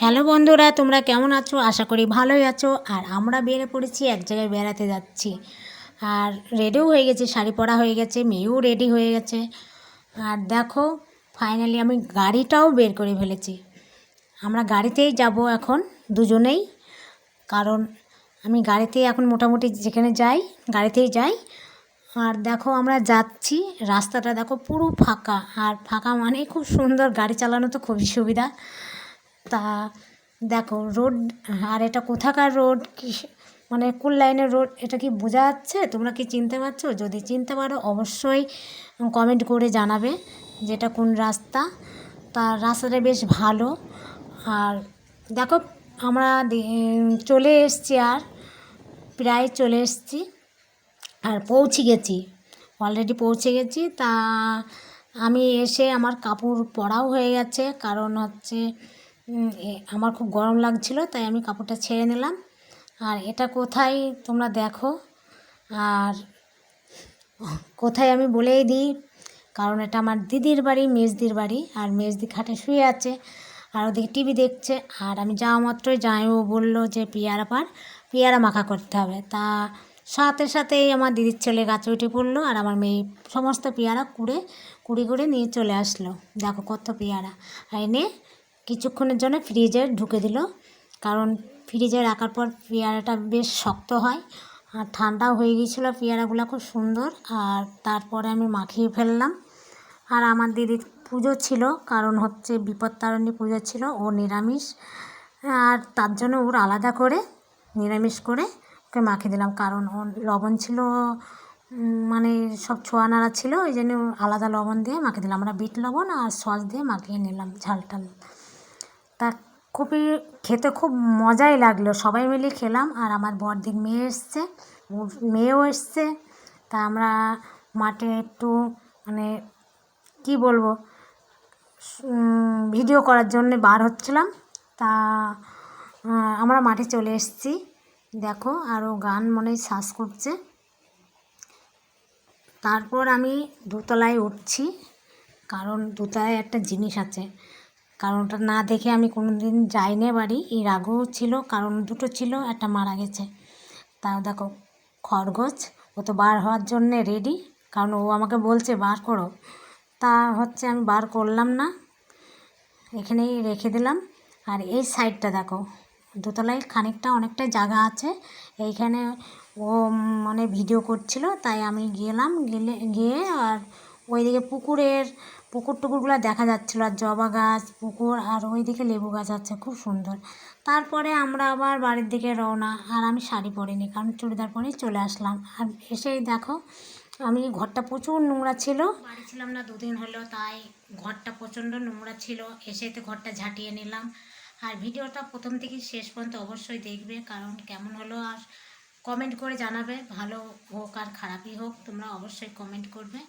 Hello বন্ধুরা, তোমরা কেমন আছো? আশা করি ভালোই আছো। আর আমরা বেরিয়ে পড়েছি, এক জায়গায় বেড়াতে যাচ্ছি। আর রেডিও হয়ে গেছে, শাড়ি পরা হয়ে গেছে, মেয়েও রেডি হয়ে গেছে। আর দেখো, ফাইনালি আমি গাড়িটাও বের করে ফেলেছি। আমরা গাড়িতেই যাব এখন দুজনেই, কারণ আমি গাড়িতেই এখন মোটামুটি যেখানে যাই গাড়িতেই যাই। আর দেখো আমরা যাচ্ছি, রাস্তাটা দেখো পুরো ফাঁকা। আর ফাঁকা মানে খুব সুন্দর, গাড়ি চালানো তো খুবই সুবিধা। তা দেখো রোড, আর এটা কোথাকার রোড, কি মানে কোন লাইনের রোড, এটা কি বোঝা যাচ্ছে? তোমরা কি চিনতে পারছো? যদি চিনতে পারো অবশ্যই কমেন্ট করে জানাবে যেটা কোন রাস্তা। তা রাস্তাটা বেশ ভালো। আর দেখো আমরা চলে এসছি, আর প্রায় চলে এসছি, আর পৌঁছে গেছি, অলরেডি পৌঁছে গেছি। তা আমি এসে আমার কাপড় পরাও হয়ে গেছে, কারণ হচ্ছে আমার খুব গরম লাগছিল, তাই আমি কাপড়টা ছেড়ে নিলাম। আর এটা কোথায় তোমরা দেখো, আর কোথায় আমি বলেই দিই, কারণ এটা আমার দিদির বাড়ি, মেজদির বাড়ি। আর মেজদি খাটে শুয়ে আছে, আর ওদিকে টিভি দেখছে। আর আমি যাওয়া মাত্রই জামাইবাবু বললো যে পেয়ারা মাখা করতে হবে। তা সাথে সাথেই আমার দিদির ছেলে গাছে উঠে পড়লো, আর আমার মেয়ে সমস্ত পেয়ারা কুড়ি করে নিয়ে চলে আসলো। দেখো কত পেয়ারা, এনে কিছুক্ষণের জন্য ফ্রিজে ঢুকে দিল, কারণ ফ্রিজে রাখার পর পেয়ারাটা বেশ শক্ত হয়। আর ঠান্ডাও হয়ে গিয়েছিলো পেয়ারাগুলো, খুব সুন্দর। আর তারপরে আমি মাখিয়ে ফেললাম। আর আমার দিদির পুজো ছিল, কারণ হচ্ছে বিপত্তারিণী পুজো ছিল, ও নিরামিষ। আর তার জন্য ওর আলাদা করে নিরামিষ করে ওকে মাখিয়ে দিলাম, কারণ ওর লবণ ছিল, মানে সব ছোঁয়া নাড়া ছিল, ওই জন্য আলাদা লবণ দিয়ে মাখিয়ে দিলাম। আমরা বিট লবণ আর সস দিয়ে মাখিয়ে নিলাম ঝালটাল। তা খুবই খেতে খুব মজাই লাগলো, সবাই মিলে খেলাম। আর আমার বড়দির মেয়ে এসছে, ওর মেয়েও এসছে। তা আমরা মাঠে একটু মানে কি বলবো, ভিডিও করার জন্য বার হচ্ছিলাম। তা আমরা মাঠে চলে এসেছি। দেখো আরও গান মনে শ্বাস করছে। তারপর আমি দোতলায় উঠছি, কারণ দোতলায় একটা জিনিস আছে, কারণ ওটা না দেখে আমি কোনো দিন যাইনি বাড়ি। এর আগেও ছিল, কারণ দুটো ছিল, একটা মারা গেছে। তাও দেখো খরগোশ, ও তো বার হওয়ার জন্যে রেডি, কারণ ও আমাকে বলছে বার করো। তা হচ্ছে আমি বার করলাম না, এখানেই রেখে দিলাম। আর এই সাইডটা দেখো, দোতলায় খানিকটা অনেকটাই জায়গা আছে, এইখানে ও মানে ভিডিও করছিল, তাই আমি গিয়ে আর ওইদিকে পুকুর টুকুরগুলো দেখা যাচ্ছিলো, আর জবা গাছ, পুকুর, আর ওইদিকে লেবু গাছ আছে, খুব সুন্দর। তারপরে আমরা আবার বাড়ির দিকে রওনা। আর আমি শাড়ি পরিনি, কারণ চুড়িদার পরেই চলে আসলাম। আর এসেই দেখো আমি ঘরটা প্রচুর নোংরা ছিল, বাড়ি ছিলাম না দুদিন হলো, তাই ঘরটা প্রচণ্ড নোংরা ছিল। এসে তো ঘরটা ঝাঁটিয়ে নিলাম। আর ভিডিওটা প্রথম থেকে শেষ পর্যন্ত অবশ্যই দেখবে, কারণ কেমন হলো আর কমেন্ট করে জানাবে, ভালো হোক আর খারাপই হোক তোমরা অবশ্যই কমেন্ট করবে।